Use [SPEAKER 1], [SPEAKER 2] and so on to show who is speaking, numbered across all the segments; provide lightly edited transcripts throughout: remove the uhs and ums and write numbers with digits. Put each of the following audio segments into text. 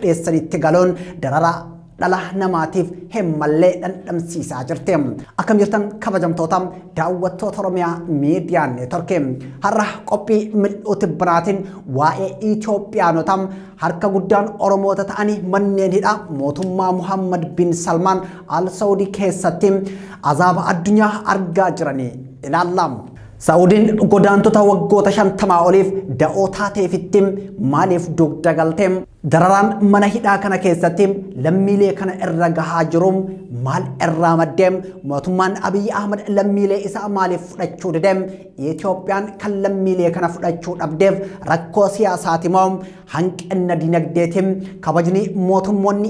[SPEAKER 1] dheessanitti galoon dararaa dhala namaatiif hemmallee dhandhamsiisaa jirti. Akkam jirtan kabajamtoota daawwattoota Oromiyaa Miidiyaa Neetworkii har'a qophii mil'uutti biraatiin waa'ee Itoophiyaanotaa harka guddaan Oromoota ta'anii manneen hidhaa mootummaa Muhammad bin Salmaan Al Saudi keessatti azaaba addunyaa argaa jiranii ilaalla. Saudiin godaantota waggoota 50 oliif da'oo taateefitti maaliif dugda galtee dararaan mana hidhaa kana keessatti lammiilee kana irra gahaa jiru maal irraa maddee mootummaan Abiy Ahmed lammiilee isaa maaliif fudhachuu didee Itoophiyaan kan lammiilee kana fudhachuu dhabdeef rakkoo siyaasaati moo hanqina dinagdeetiin kabajni mootummoonni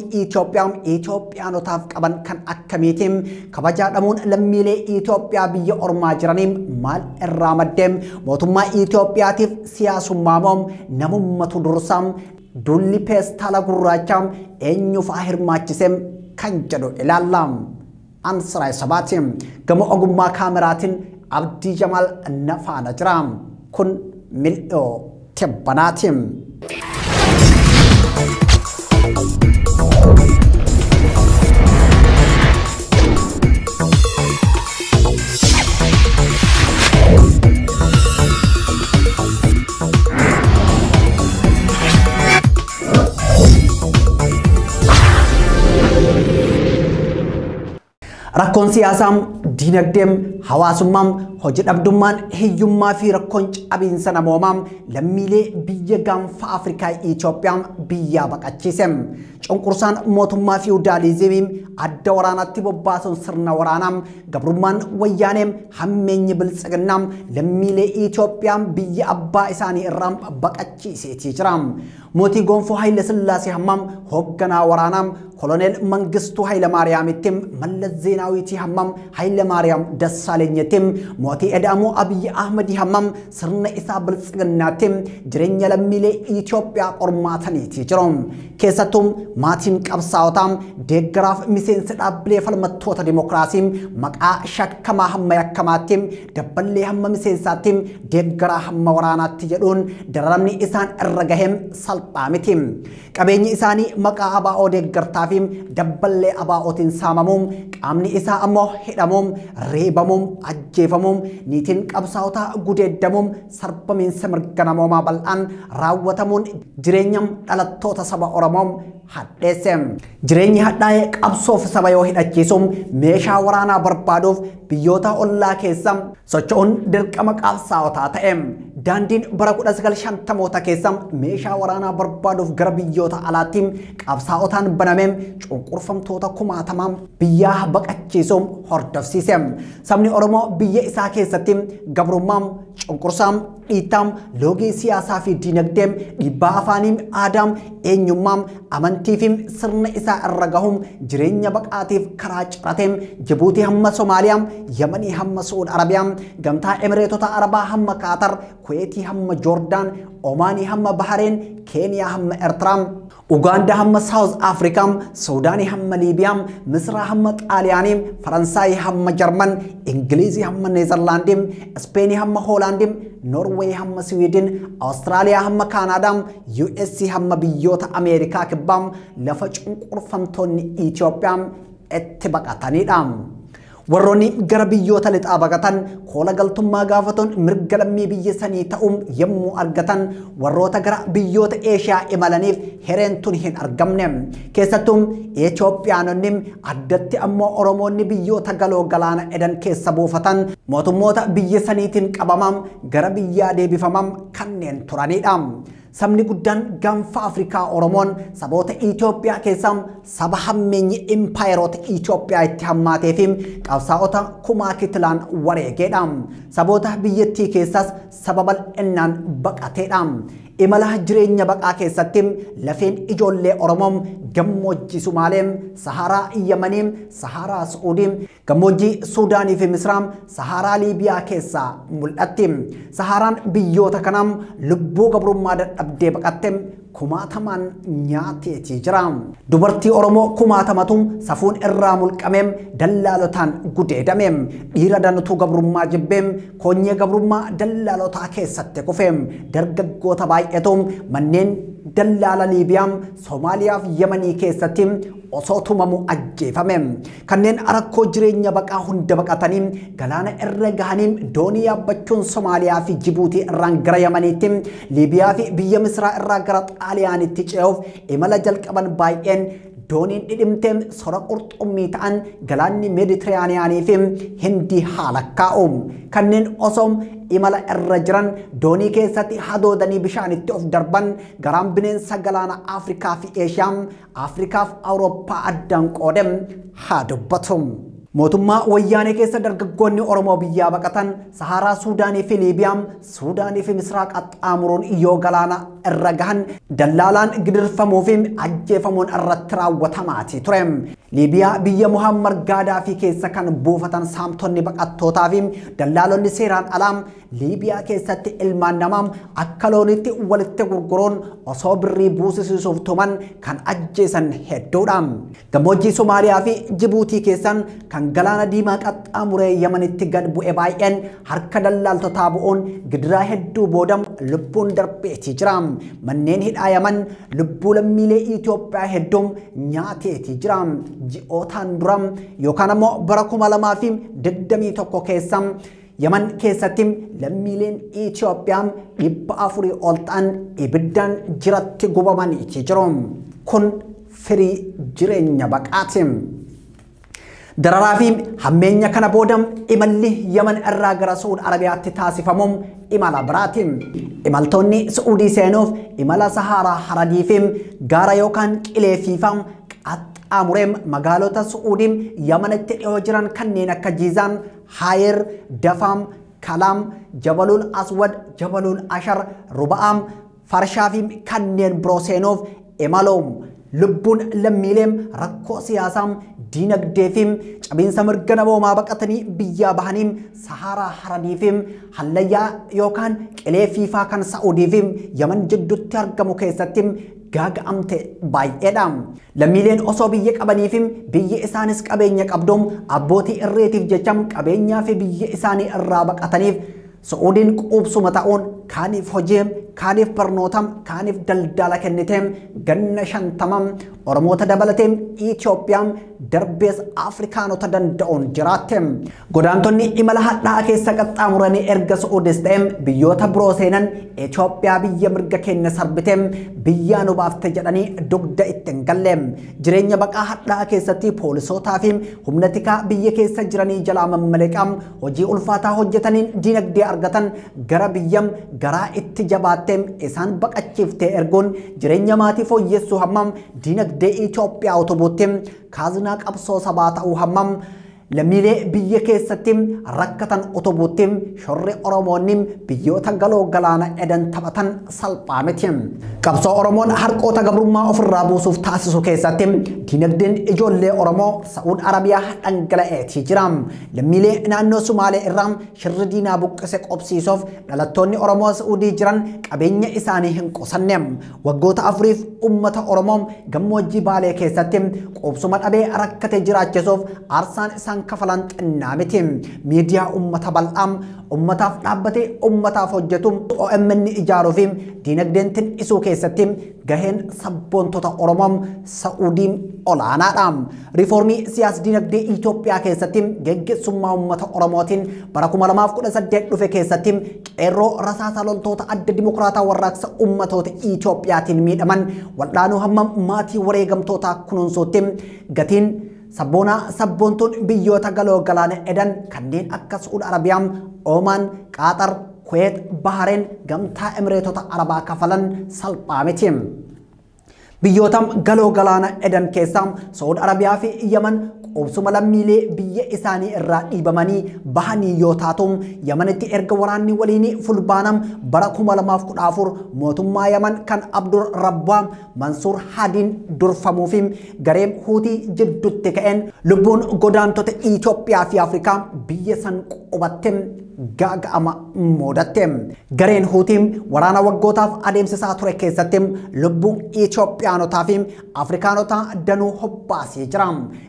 [SPEAKER 1] Itoophiyaanotaaf qaban kan akkamiiti kabajaa dhamuun lammiilee Itoophiyaa biyya ormaa jiranii maal irraa maddee mootummaa Itoophiyaatiif siyaasummaa moo namummatu dursaa dulli peestaala gurraacha eenyuuf hirmaachisee kan jedhu ilaalla. Ansaraay Sabaati gama ogummaa kaameraatiin Abdii Jamaal nafaana jira. Kun mil'oo tibbanaati. Rakkoon siyaasaa dinagdeem hawaasummaa hojii dhabdummaan hiyyummaa fi rakkoon cabiinsa namoomaa lammiilee biyya gaanfa Afrikaa Itoophiyaa biyyaa baqachiise. Cunqursaan mootummaa fiwudaalizimii adda waraanaatti bobbaasuun sirna waraanaa gabrummaan wayyaanee hammeenyi biltsiginnaa lammiilee Itoophiyaa biyya abbaa isaanii irraa baqachiiseetii jira. Mootii Gonfoo Haile Sillaasee hammam hoogganaa waraanaa Koloneel Mangistuu Haile Maariyaamitti Mallas Zeenaawiitii hammam Haile Maariyaam Dassaalenyitti mootii Edaamoo Abiy Ahmed hammam sirna isaa biltsiginnaatti jireenya lammiilee Itoophiyaa qormaataniitii jiru. Keessattuu maatiin qabsaa'otaa deeggaraaf miseensa dhaabbilee falmattoota dimokiraasii maqaa shakkamaa hamma yakkamaatti dabballee hamma miseensaatti deeggaraa hamma waraanaatti jedhuun dararamni isaan irra gaheem salphaa miti. Qabeenyi isaanii maqaa ABO deeggartaa fi dabballee ABOtiin saamamuun qaamni isaa ammoo hidhamuun reebamuun ajjeefamuun niitiin qabsaa'otaa gudeeddamuun sarbamiinsa mirga namoomaa bal'aan raawwatamuun jireenya dhalattoota saba Oromoo hadheesse. Jireenyi hadhaa'ee qabsoof saba yoo hidhachiisuun meeshaa waraanaa barbaaduuf biyyoota ollaa keessa socho'uun dirqama qabsaa'otaa ta'e. Daandiin bara 1950moota keessa meeshaa waraanaa barbaaduuf gara biyyoota alaatti qabsaa'otaan banamee cunqurfamtoota kumaatamaan biyyaa baqachiisuun hordofsiise. Sabni Oromoo biyya isaa keessatti gabrummaan cunqursaan dhiittaam loogii siyaasaa fi dinagdeem dhiibbaa afaaniin aadaam eenyummaam amantii fi sirna isaa irra gahuun jireenya baqaatiif karaa cirateem Jibuutii hamma Somaaliyaam Yamanii hamma Suud Arabiyaam gamtaa Emireetota Arabaa hamma Qaatar Kuweetii hamma Joordaan Omaanii hamma Bahareen Keeniyaa hamma Eertiraam Uganda hamma South Africa, Sudan hamma Libya, Misr hamma Xaaliyaanii, Faransaay hamma Jarman, Ingiliizi hamma Neezerlaandii, Spain hamma Hoolaandii, Norway hamma Sweden, Australia hamma Canada, US hamma biyyoota Ameerikaa kibbaa lafa cunqurfamtoonni Itoophiyaa itti baqatanidha. Warroonni gara biyyoota lixaa baqatan koola galtummaa gaafatuun mirga lammii biyya sanii ta'uun yommuu argatan warroota gara biyyoota Eeshiyaa imalaniif hereentuun hin argamne. Keessattuu Itoophiyaanonni addatti ammoo Oromoonni biyyoota galoo galaana Edan keessa buufatan mootummoota biyya saniitiin qabaman gara biyyaa deebifaman kanneen turanidha. Sabni guddaan gaanfa Afrikaa Oromoon saboota Itoophiyaa keessaa saba hammeenyi impaayeroota Itoophiyaa itti hammaatee fi qabsaa'ota kumaa kitilaan wareegeedha. Saboota biyyattii keessaas saba bal'inaan baqateedha. Imala jireenya baqaa keessatti lafeen ijoollee Oromoo gammoojjii Sumaaleem, Saharaa Yamaniim, Saharaa Suudiim, gammoojjii Suudaanii fi Misraam, Saharaa Liibiyaa keessaa mul'atti. Saharaan biyyoota kanaam lubbuu gabrummaa dadhabdee baqatte kumaatamaan nyaateetii jira. Dubartii Oromoo kumaatamatu safuun irraa mulqameem dallaalotaan gudeedameem dhiira danutuu gabrummaa jibbeem koonyee gabrummaa dallaalotaa keessatti kufeem dargaggoota baay'atuun manneen dallaala Liibiyaa Soomaaliyaa fi Yemanii keessatti osoo tumamu ajjeefame. Kanneen rakkoo jireenya baqaa hunda baqatanii galaana irra gahanii doonii yaabbachuun Soomaaliyaa fi Jibuutii irraan gara Yemaniitti Liibiyaa fi biyya Misraa irraa gara Xaaliyaanitti ce'uuf imala jalqaban baay'een dooniin dhidhimteen sora qurxummii ta'an galaanni Meeditiraaniyaanii fi Hindii haala kaa'u. Kanneen osoo imala irra jiran doonii keessatti hadoodanii bishaanitti of darban garaan bineensa galaana Afrikaa fi Eeshiyaa, Afrikaa fi Awurooppaa addaan qoodem haa dubbatu. Mootummaa wayyaanee keessa dargaggoonni Oromoo biyyaa baqatan Saharaa Suudaanii fi Liibiyaa, Suudaanii fi Misraa qaxxaamuruun yoo galaana irra gahan dallaalaan gidirfamuu fi ajjeefamuun irratti raawwatamaati ture. Liibiyaa biyya Muhammad Gaadaafii keessa kan buufatan saamtonni baqattootaa fi dallaalonni seeraan alaa Liibiyaa keessatti ilmaan namaa akka loonitti walitti gurguruun osoo birrii buusisuuf tuman kan ajjeesan hedduudha. Gammoojjii Somaaliyaa fi Jibuutii keessan kan galaana diimaa qaxxaamuree Yemanitti gad bu'e baay'een harka dallaaltotaa bu'uun gidiraa hedduu booda lubbuun darbeetii jira. Manneen hidhaa Yemen lubbuu lammiilee Itoophiyaa hedduun nyaateetii jira. Ji'ootaan dura yookaan ammoo bara 2021 keessa Yemen keessatti lammiileen Itoophiyaa 400 ol ta'an ibiddaan jiratti gubamanii jiru. Kun firii jireenya baqaati. Dararaa fi hammeenya kana booda imalli Yemen irraa gara Saudi Arabiyaatti taasifamuun imala biraati. Imaltoonni Saudii seenuuf imala Saharaa Haradii fi gaara yookaan qilee fiifaa qaxxaamuree magaalota Saudii Yemenitti dhiyoo jiran kanneen akka Jiizaan, Haayir, Dafaam, Kalaam, Jabalul Aswad, Jabalul Ashar, Ruba'aam, Farshaa fi kanneen biroo seenuuf imaluun lubbuun lammiilee rakkoo siyaasaa diinagdee fi cabiinsa mirga namoomaa baqatanii biyyaa bahanii Saharaa Haradii fi hallayyaa yookaan qilee fiifaa kan Saudii fi Yemen jidduutti argamu keessatti gaaga'amte baay'eedha. Lammiileen osoo biyya qabanii fi biyya isaanis qabeenya qabdu abbootii irreetiif jecha qabeenyaa fi biyya isaanii irraa baqataniif Saudiin quubsuma ta'uun kaaniif hojii, kaaniif barnoota, kaaniif daldala kennite ganna 50 Oromoota dabalatee Itoophiyaan darbees Afrikaanota danda'uun jiraatte. Godaantonni imala hadhaa keessa qaxxaamuranii erga Saudis ta'e biyyoota biroo seenan Itoophiyaa biyya mirga keenya sarbite biyyaa nu baafte jedhanii dugda itti hin galle. Jireenya baqaa hadhaa keessatti poolisootaa fi humna tikaa biyya keessa jiranii jalaa mammaleeqaa hojii ulfaataa hojjetaniin diinagdee argatan gara biyyam garaa itti jabaatte isaan baqachiiftee erguun jireenya maatii fooyyessuu hammam diinagdee Itoophiyaa utubuutti kaaznaa qabsoo sabaa ta'uu hammam lammiilee biyya keessatti rakkatan utubuutti shorri Oromoonni biyyoota galoo galaana edan taphatan salphaa miti. Qabsoo Oromoon harqoota gabrummaa ofirraa buusuuf taasisu keessatti diinagdeen ijoollee Oromoo Saudi Arabiyaa dhangala'eetii jira. Lammiilee naannoo Sumaalee irraa shirri diinaa buqqise qobsiisuuf dhalattoonni Oromoo Saudii jiran qabeenya isaanii hin qusanne. Waggoota afuriif uummata Oromoo gammoojjii Baalee keessatti qubsuma dhabee rakkate jiraachisuuf aarsaan isaan kafalan xinnaa miti. Miidiyaa uummata bal'aa ummataaf dhaabbatee ummataaf hojjetu OMN ijaaruu fi diinagdeen isuu keessatti gaheen sabboontota Oromoo Saudiin olaanaadha. Riiformii siyaasa diinagdee Itoophiyaa keessatti geggeessummaa uummata Oromootiin bara 2018 dhufe keessatti qeerroo rasaasa loltoota adda dimokiraataa warraaqsa uummatoota Itoophiyaatiin miidhaman waldhaanuu hamma maatii wareegamtootaa kunuunsuutti gatiin sabboontuun biyyoota galoo galaana edan kanneen akka Saudi Arabiyaa, Oman, Qatar, Kuwait, Bahrain, gamtaa Emireetota Arabaa kafalan salphaa miti. Biyyoota galoo galaana edan keessaa Saudi Arabiyaa fi Yemen qubsuma lammiilee biyya isaanii irraa dhiibamanii bahanii yoo taatu Yemenitti erga waraanni waliin fulbaanam bara 2014 mootummaa Yemen kan Abdur Rabbaa Mansuur Hadiin durfamuu fi gareen Huutii jidduutti ka'een lubbuun godaantota Itoophiyaa fi Afrikaa biyya san qubatte gaaga'ama muudatte. Gareen Huutii waraana waggootaaf adeemsisaa ture keessatti lubbuun Itoophiyaa Itoophiyaanotaa fi Afrikaanota danuu hobbaasee jira.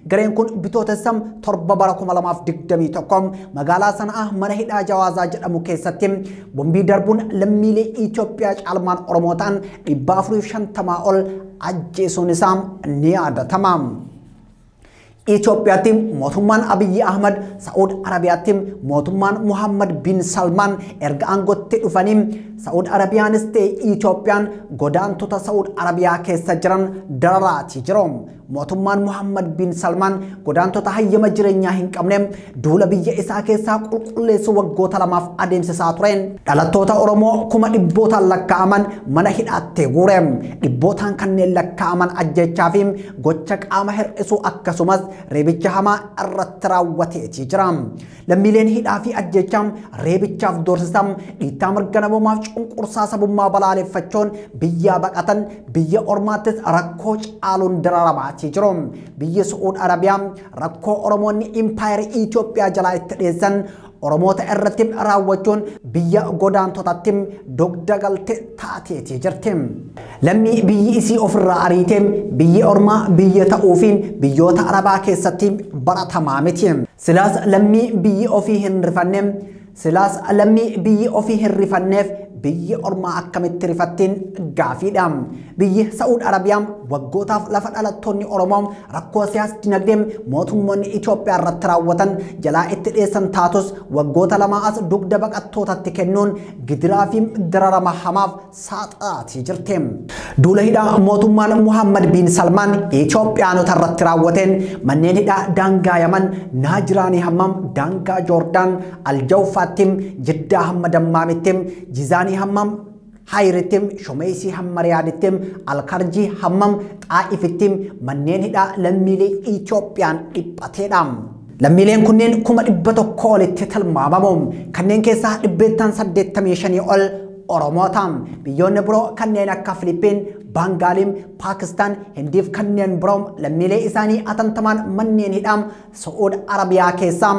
[SPEAKER 1] Gareen kun bitootessa torba bara 2021 magaalaa Sana'aa mana hidhaa Jawaazaa jedhamu keessatti bombii darbuun lammiilee Itoophiyaa caalmaan Oromoo ta'an 450 ol ajjeesuun isaa ni yaadatama. Itoophiyaatti mootummaan Abiy Ahmed, Saud Arabiyaatti mootummaan Muhammad bin Salman erga aangootti dhufanii Saud Arabiyaanis ta'e Itoophiyaan godaantota Saud Arabiyaa keessa jiran dararaa jiru. Mootummaan Muhammad bin Salman godaantota hayyama jireenyaa hin qabne duula biyya isaa keessaa qulqulleessu waggoota lamaaf adeemsisaa tureen dhalattoota Oromoo kuma dhibbootaan lakkaa'aman mana hidhaatti guure. Dhibbootaan kanneen lakkaa'aman ajjechaa fi gocha qaama hir'isuu akkasumas reebicha hamaa irratti raawwatee jira. Lammiileen hidhaa fi ajjechaa reebichaaf doorsisa dhiittaa mirga namoomaaf cunqursaa sabummaa balaaleffachuun biyyaa baqatan biyya ormaattis rakkoo caaluun dararamaa jiru. Biyya Saud Arabiyaa rakkoo Oromoonni impaayera Itoophiyaa jalaa itti dhiyeessan Oromoota irratti raawwachuun biyya godaantotatti dogda galte taatee jirti. Lammii biyyi isii ofirraa ariitee biyya ormaa biyya ta'uufiin biyyoota Arabaa keessatti baratamaa miti. Silaas lammii biyyi ofii hin rifanneef biyyi ormaa akkamitti rifattiin gaafiidha. Biyyi Saud Arabiyaa waggootaaf lafa dhalattoonni Oromoo rakkoo siyaas dinagdee mootummoonni Itoophiyaa irratti raawwatan jalaa itti dhiyeessan taatus waggoota lamaa as dugda baqattootatti kennuun gidiraa fi dararama hamaaf saaxilamaa jirti. Duula hidhaa mootummaan Muhammad bin Salman Itoophiyaanota irratti raawwateen manneen hidhaa daangaa Yaman Naajiraanii hammam daangaa Joordaan Aljawfaatti Jiddaa hamma Dammaamitti Jizaanii hammam Hayrittim Shomeesii hamma Riyaadittim Alkarjii hammam Xaa'ifittim manneen hidhaa lammiilee Itoophiyaan dhiphateedha. Lammiileen kunneen 100 olitti tilmaamamu. Kanneen keessaa 85 ol Oromoota. Biyyoonni biroo kanneen akka Filipiin, Baangaalim, Paakistaan, Hindiif kanneen biroo lammiilee isaanii atantamaan manneen hidhaa Saud Arabiyaa keessaa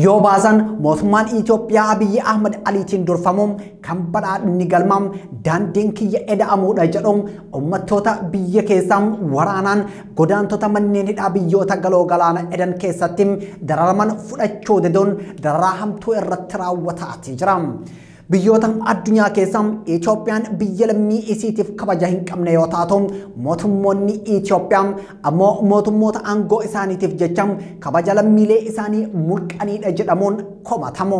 [SPEAKER 1] yoo baasan mootummaan Itoophiyaa Abiy Ahmed Aliitiin durfamuun kan badhaadhinni galmaam daandiin kiyya eda'amuudha jedhuun uummattoota biyya keessaa waraanaan godaantota manneen hidhaa biyyoota galoo galaana edan keessatti dararaman fudhachuu diduun dararaa hamtuu irratti raawwataa jira. Biyyoota addunyaa keessaa Itoophiyaan biyya lammii isiitiif kabaja hin qabne yoo taatu mootummoonni Itoophiyaa ammoo mootummoota aangoo isaaniitiif jecha kabaja lammiilee isaanii mulqaniidha jedhamuun komatamu.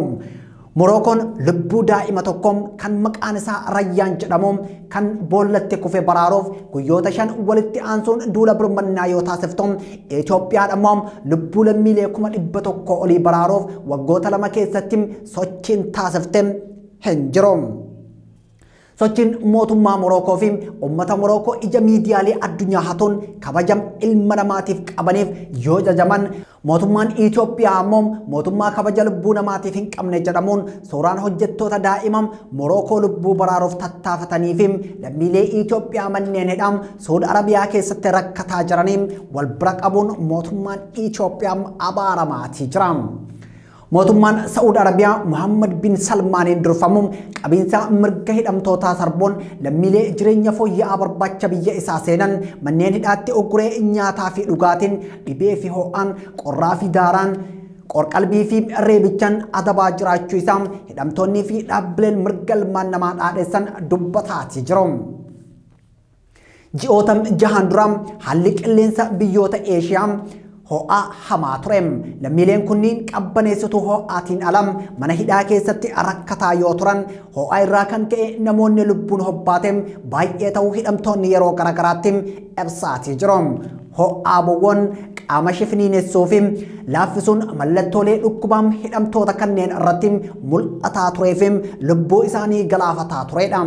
[SPEAKER 1] Morookoon lubbuu daa'ima tokko kan maqaan isaa Rayyaan jedhamu kan boollatti kufe baraaruuf guyyoota 5 walitti aansuun duula birmannaa yoo taasiftu Itoophiyaan ammoo lubbuu lammiilee 100 olii baraaruuf waggoota 2 keessatti sochiin taasifte Henjirom. Sochiin mootummaa Morookoo fi uummata Morookoo ija miidiyaalee addunyaa hatuun kabajam ilma namaatiif qabaniif yoo jajaman mootummaan Itoophiyaa ammoo mootummaa kabaja lubbuu namaatiif hin qabne jedhamuun suuraan hojjettoota daa'imman Morookoo lubbuu baraaruuf tattaafatanii fi lammiilee Itoophiyaa manneen hidhaa Saud Arabiyaa keessatti rakkataa jiraniin wal bira qabuun mootummaan Itoophiyaa abaaramaa jira. Mootummaan Saud Arabiyaa Muhammad bin Salmaaniin durfamuun qabiinsa mirga hidhamtootaa sarbuun lammiilee jireenya fooyya'aa barbaacha biyya isaa seenan manneen hidhaatti ugguree nyaataa fi dhugaatiin dhibee fi ho'aan qorraa fi daaraan qorqalbii fi reebichaan adabaa jiraachuu isaa hidhamtoonni fi dhaabbileen mirga ilmaan namaa dhaadheessan dubbataa jiru. Ji'oota 6 dura haalli qilleensa biyyoota Eeshiyaa ho'a hamaa ture. Lammiileen kunniin qabbaneessituu ho'aatiin alam mana hidhaa keessatti rakkataa yoo turan ho'a irraa kan ka'e namoonni lubbuun hobbaate baay'ee ta'uu hidhamtoonni yeroo garagaraatti ibsaa jiru. Ho'aa bowwan qaama shifniinessuu fi laaffisuun mallattoolee dhukkubaa hidhamtoota kanneen irratti mul'ataa turee fi lubbuu isaanii galaafataa turedha.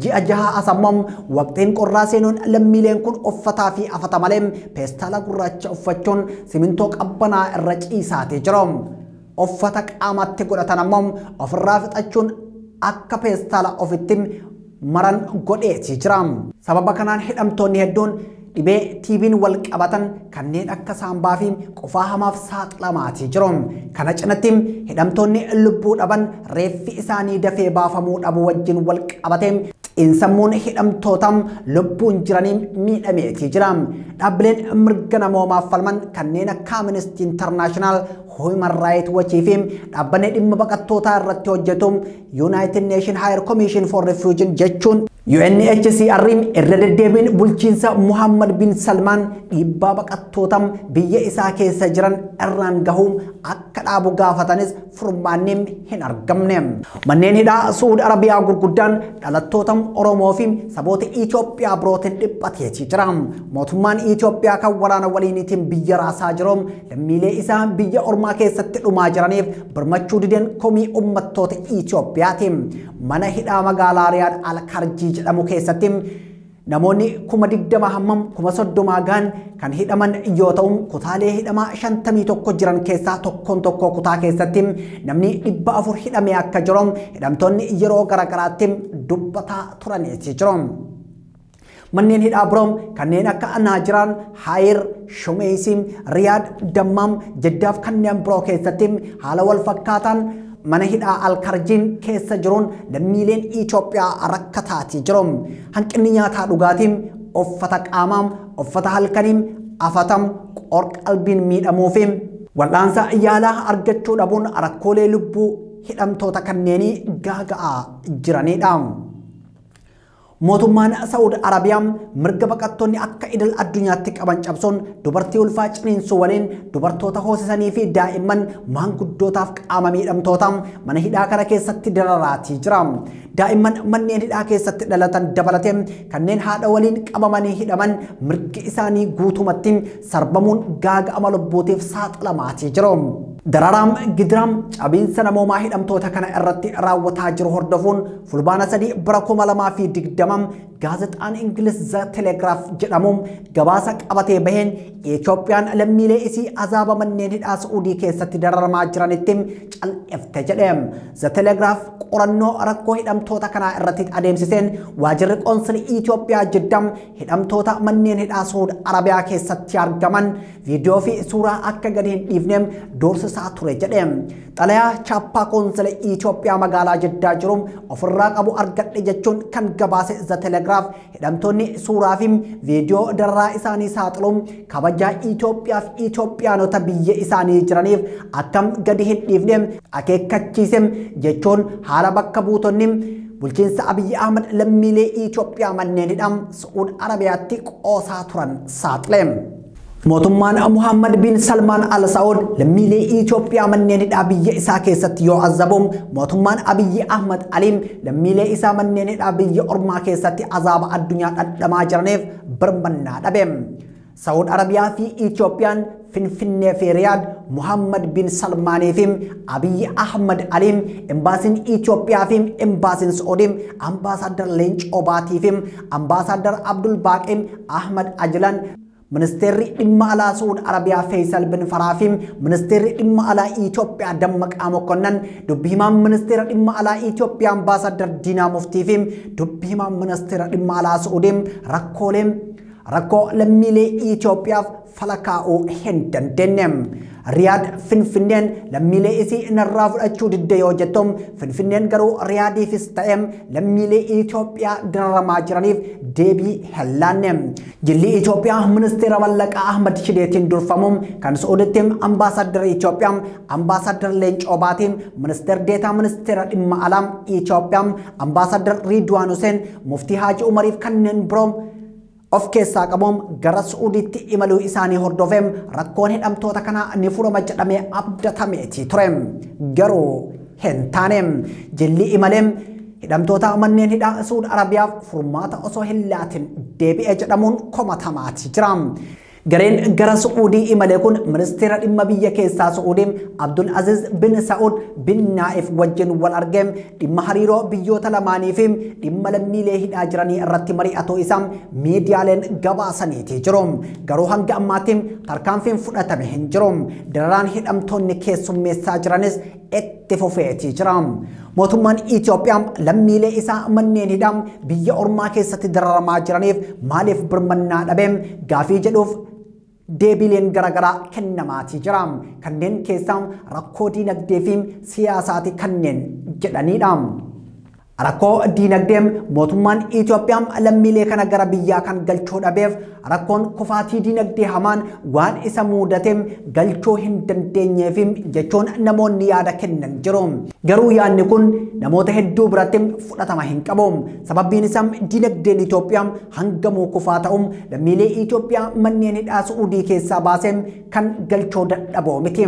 [SPEAKER 1] Ji'a 6 asammoo waqtiin qorraa seenuun lammiileen kun uffataa fi afata malee peestaala gurraacha uffachuun simintoo qabbanaa irra ciisaa jiru. Uffata qaamatti godhatan ammoo ofirraa fixachuun akka peestaala ofitti maran godhee jira. Sababa kanaan hidhamtoonni hedduun dhibee TB'n wal qabatan kanneen akka saambaa fi qufaa hamaaf saaxilamaa jiru. Kana cinatti hidhamtoonni lubbuu dhaban reeffi isaanii dafee baafamuu dhabu wajjin wal qabatee xiinsammuun hidhamtootam lubbuun jiraniin miidhameetii jira. Dhaabbileen mirga namoomaaf falman kanneen akka Amnesty International, Human Rights Watch fi dhaabbanni dhimma baqattootaa irratti hojjetu United Nations High Commission for Refugees jechuun UNHCR irra deddeebiin bulchiinsa Muhammad bin Salman dhiibbaa baqattootam biyya isaa keessa jiran irraan gahuun akka dhaabu gaafatanis furmaanni hin argamne. Manneen hidhaa Saudi Arabiyaa gurguddaan dhalattootam Oromoo fi saboota Itoophiyaa birootiin dhiphateetii jira. Mootummaan Itoophiyaa kan waraana waliiniitiin biyya raasaa jiru lammiilee isaa biyya ormaa keessatti dhumaa jiraniif birmachuu dideen komii uummattoota Itoophiyaati. Mana hidhaa magaalaa Riyaad Al-Karjii jedhamu keessatti namoonni 20 hammam 30 gaan kan hidhaman yoo ta'u kutaalee hidhamaa 51 jiran keessaa tokkoon tokko kutaa keessatti namni 400 hidhamee akka jiru hidhamtoonni yeroo garagaraatti dubbataa turaniiti jiru. Manneen hidhaa biroo kanneen akka Naajiraan, Hayir, Shumeeysi, Riyaad, Dammam, Jeddaaf kanneen biroo keessatti haala wal fakkaataan mana hidhaa Al-Karjiin keessa jiruun lammiileen Itoophiyaa rakkataatii jiru. Hanqinni nyaataa dhugaatii, uffata qaamaa, uffata halkanii, afatam, qorqalbiin miidhamuu fi wal'aansa yaalaa argachuu dhabuun rakkoolee lubbuu hidhamtoota kanneenii gaaga'aa jiranidha. Mootummaan Saudi Arabiyaa mirga baqattoonni akka idil addunyaatti qaban cabsuun dubartii ulfaa ciniinsuu waliin dubartoota hoosisanii fi daa'imman maanguddootaaf qaama miidhamtoota mana hidhaa kana keessatti dararaatii jira. Daa'imman manneen hidhaa keessatti dhalatan dabalatee kanneen haadha waliin qabamanii hidhaman mirgi isaanii guutumatti sarbamuun gaaga'ama lubbuutiif saaxilamaatii jiru. Dararaam Gidiraam cabiinsa namoomaa hidhamtoota kana irratti raawwataa jiru hordofuun fulbaana 3 bara 2020 gaazexaan Ingiliz The Telegraph jedhamuun gabaasa qabatee baheen Itoophiyaan lammiilee isii azaaba manneen hidhaa Saudii keessatti dararamaa jiranitti cal'ifte jedhe. The Telegraph qorannoo rakkoo hidhamtoota kanaa irratti adeemsiseen waajirri qoonsilii Itoophiyaa Jiddam hidhamtoota manneen hidhaa Saudi Arabiyaa keessatti argaman viidiyoo fi suuraa akka gadi hin dhiifneem doorsisaa ture jedhe. Xalayaa chaappaa qoonsilii Itoophiyaa magaalaa Jiddaa jiru ofirraa qabu argadhe jechuun kan gabaase The Telegraph hidhamtoonni suuraa fi viidiyoo dararaa isaanii saaxiluun kabajaa Itoophiyaaf Itoophiyaanota biyya isaanii jiraniif akkam gadi hin dhiifneem akeekkachiise jechuun haala bakka buutonni bulchiinsa Abiy Ahmed lammiilee Itoophiyaa manneen hidhaa Saudi Arabiyaatti qoosaa turan saaxile. Mootummaan Muhammad bin Salman Al Saud lammiilee Itoophiyaa manneen hidhaa biyya isaa keessatti yoo azabu mootummaan Abiy Ahmed Aliim lammiilee isaa manneen hidhaa biyya ormaa keessatti azaaba addunyaa dhadhamaa jiraniif birmannaa dhabe. Saudi Arabiyaa fi Itoophiyaan Finfinnee fi Riyaad Muhammad bin Salmaanii fi Abiy Ahmed Aliim embaasiin Itoophiyaa fi embaasiin Saudi ambaasaadar Leencoo Baatii fi ambaasaadar Abdul Baaqim Ahmed Ajlan Ministeerri dhimma alaa Saudi Arabiyaa Faisal bin Faraafi Ministeerri dhimma alaa Itoophiyaa Dammaqaa Mokonnan dubbii himaan Ministeera dhimma alaa Itoophiyaa ambaasaadar Diinaa Muftii fi dubbii himaan Ministeera dhimma alaa Saudi rakkoo lammiilee Itoophiyaaf falakaa'uu hin dandeenye. Riyaad Finfinneen lammiilee isii narraa fudhachuu didde yoo jettu Finfinneen garuu Riyaadiifis ta'e lammiilee Itoophiyaa dararamaa jiraniif deebii hin laanne. Jilli Itoophiyaa Ministeera Mallaqaa Ahmad Shideetiin durfamu kan Saudi ambaasaadar Itoophiyaa ambaasaadar Leencoo Baatii Ministeera Deetaa Ministeera dhimma alaa Itoophiyaa ambaasaadar Ridwaan Huseen Muftii Haaji Umariif kanneen biroo of keessaa qabuun gara Saaudiitti imaluu isaanii hordofeem rakkoon hidhamtoota kanaa ni furama jedhamee abdatameetii ture. Garuu hin taane jilli imaleem hidhamtoota manneen hidhaa Saudi Arabiyaaf furmaata osoo hin laatin deebi'ee jedhamuun komatamaati jira. Gareen gara Saudi imale kun ministeera dhimma biyya keessaa Saudi Abdul Aziz bin Saud bin Naif wajjin wal argeem dhimma hariiroo biyyoota lamaanii fi dhimma lammiilee hidhaa jiranii irratti mari'atoo isaa miidiyaaleen gabaasaniitii jiru. Garuu hanga ammaatti tarkaanfiin fudhatame hin jiru. Dararaan hidhamtoonni keessummeessaa jiranis itti fufeetii jira. Mootummaan Itoophiyaa lammiilee isaa manneen hidhaa biyya ormaa keessatti dararamaa jiraniif maaliif birmannaa dhabeem gaafii jedhuuf deebileen garagaraa kennamaatii jira. Kanneen keessaa rakkoo diinagdee fi siyaasaati kanneen jedhanidha. Rakkoo diinagdeem mootummaan Itoophiyaa lammiilee kana gara biyyaa kan galchuu dhabeef rakkoon kufaatii diinagdee hamaan waan isa muudateem galchuu hin dandeenyeefim jechuun namoonni yaada kennan jiru. Garuu yaadni kun namoota hedduu biratti fudhatama hin qabu. Sababbiin isaa diinagdeen Itoophiyaa hangamuu kufaa ta'uun lammiilee Itoophiyaa manneen hidhaa Suudii keessaa baaseem kan galchuu dadhaboo miti.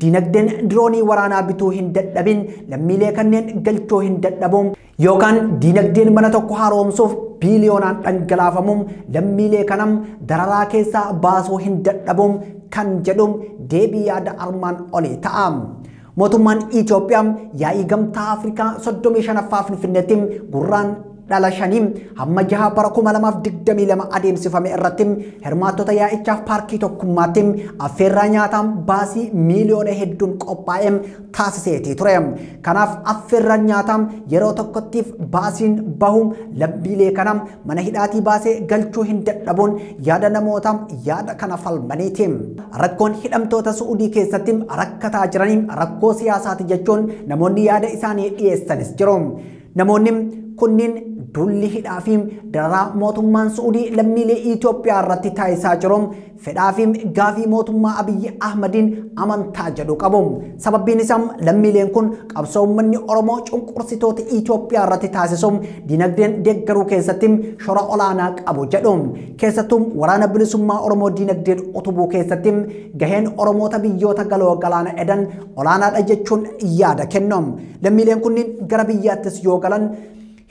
[SPEAKER 1] Diinagdeen diroonii waraanaa bituu hin dadhabin lammiilee kanneen galchuu hin dadhabuun yookaan diinagdeen mana tokko haaromsuuf biiliyoonaan dhangalaafamuun lammiilee kanam dararaa keessaa baasuu hin dadhabuun kan jedhuun deebii yaada armaan olii ta'a. Mootummaan Itoophiyaa yaa'ii gamtaa Afrikaa 35ffaa Finfinneetti gurraan dhala shanii hamma 6 bara 2022 adeemsifame irratti hirmaattota yaa'ichaaf paarkii tokkummaatti affeerraa nyaataa baasii miiliyoona hedduun qophaa'e taasiseetii ture. Kanaaf affeerraa nyaataa yeroo tokkottiif baasiin bahu lammiilee kana mana hidhaatii baasee galchuu hin dadhabuun yaada namoota yaada kana falmaniiti. Rakkoon hidhamtoota Suudii keessatti rakkataa jiranii rakkoo siyaasaati jechuun namoonni yaada isaanii dhiyeessanis jiru. Namoonni kunniin dulli hidhaa fi dararaa mootummaan Suudii lammiilee Itoophiyaa irratti taasisaa jiru fedhaa fi gaafii mootummaa Abiyyi Ahmadiin amantaa jedhu qabu. Sababbiin isaa lammiileen kun qabsoo uummanni Oromoo cunqursitoota Itoophiyaa irratti taasisu diinagdeen deeggaruu keessatti shoora olaanaa qabu jedhu. Keessattuu waraana bilisummaa Oromoo diinagdeen utubuu keessatti gaheen Oromoota biyyoota galoo galaana edan olaanaadha jechuun yaada kennu. Lammiileen kunniin gara biyyaattis yoo galan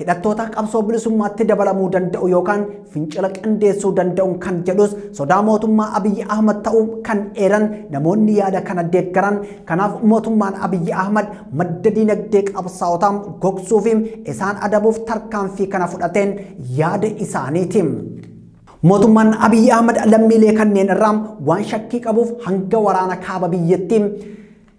[SPEAKER 1] hidhattoota qabsoo bilisummaatti dabalamuu danda'u yookaan fincila qindeessuu danda'u kan jedhus sodaa mootummaa Abiyyi Ahmad ta'uu kan eeran namoonni yaada kana deeggaran. Kanaaf mootummaan Abiyyi Ahmad madda diinagdee qabsaa'otaa gogsuuf isaan adabuuf tarkaanfii kana fudhateen yaada isaaniiti. Mootummaan Abiyyi Ahmad lammiilee kanneen irraa waan shakkii qabuuf hanga waraana kaaba biyyattii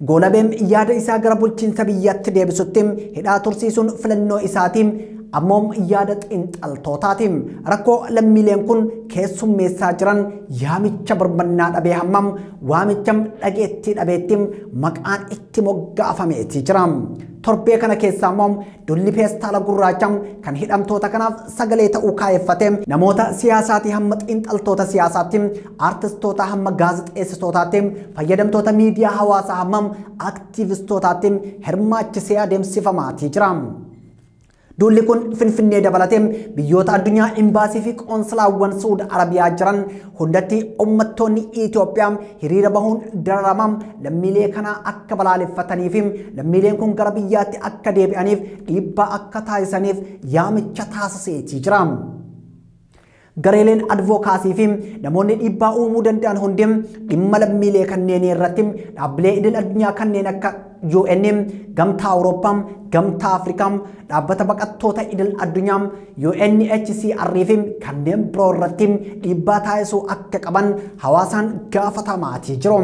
[SPEAKER 1] Goolabeem yaada isaa gara bulchiinsa biyyaatti deebisutti hidhaa tursiisuun filannoo isaatiin ammoo yaada xiinxaltootaatiin rakkoo lammiileen kun keessummeessaa jiran yaamicha barbannaa dhabee hammam waamicha dhageettii dhabeetti maqaan itti moggaafameetii jira. Torbee kana keessaa immoo dulli peestaala gurraacha kan hidhamtoota kanaaf sagalee ta'uu kaayeffate namoota siyaasaatii hamma xiinxaltoota siyaasaatti aartistoota hamma gaazexeessitootaatti fayyadamtoota miidiyaa hawaasaa hamma aktiivistootaatti hirmaachisee adeemsifamaatii jira. Dulli kun Finfinnee dabalatee biyyoota addunyaa imbaasii fi qoonsilaawwan Suud Arabiyaa jiran hundatti uummattoonni Itoophiyaa hiriira bahuun dararamaa lammiilee kana akka balaaleffatanii fi lammiileen kun gara biyyaatti akka deebi'aniif dhiibbaa akka taasisaniif yaamicha taasiseetii jira. Gareeleen advokaasii fi namoonni dhiibbaa uumuu danda'an hundi dhimma lammiilee kanneenii irratti dhaabbilee idil addunyaa kanneen akka UN, Gamtaa Awurooppaa, Gamtaa Afrikaa, dhaabbata baqattoota idil addunyaa, UNHCR fi kanneen biroo irratti dhiibbaa taasisuu akka qaban hawaasaan gaafatamaati jiru.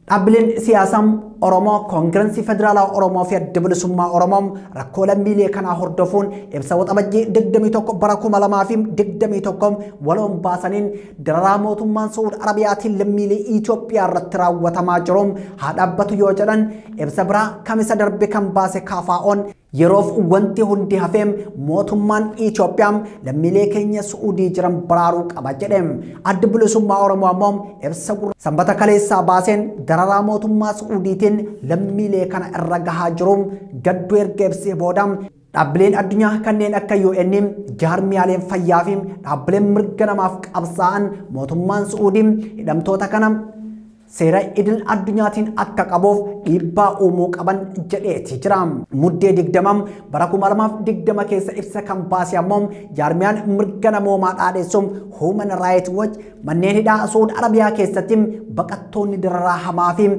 [SPEAKER 1] Dhaabbileen siyaasaa Oromoo Koongirensii Federaalaa Oromoo fi Adda Bilisummaa Oromoo rakkoo lammiilee kanaa hordofuun ibsa waxabajjii 21 bara 2021 waloon baasaniin dararaa mootummaan Suud Arabiyaatiin lammiilee Itoophiyaa irratti raawwatamaa jiru haa dhaabbatu yoo jedhan ibsa biraa kamisa darbe kan baase KFO'n yeroof wanti hundi hafeem mootummaan Itoophiyaa lammiilee keenya Suudii jiran baraaruu qaba jedhe. Adda Bilisummaa Oromoo ammoo ibsa sanbata kaleessaa baaseen dararaa mootummaa Suudiitiin lammiilee kana irra gahaa jiru gadduu erga ibsee booda dhaabbileen addunyaa kanneen akka UN, jaarmiyaaleen fayyaa fi dhaabbileen mirga namaaf qabsaa'an mootummaan Suudii hidhamtoota kana seera idil addunyaatiin akka qabuuf dhiibbaa uumuu qaban jedheeti jira. Muddee 20 bara 2020 keessa ibsa kan baase ammoo jaarmiyaan mirga namoomaa dhaadheessuun Human Rights Watch manneen hidhaa Suud Arabiyaa keessatti baqattoonni dararaa hamaa fi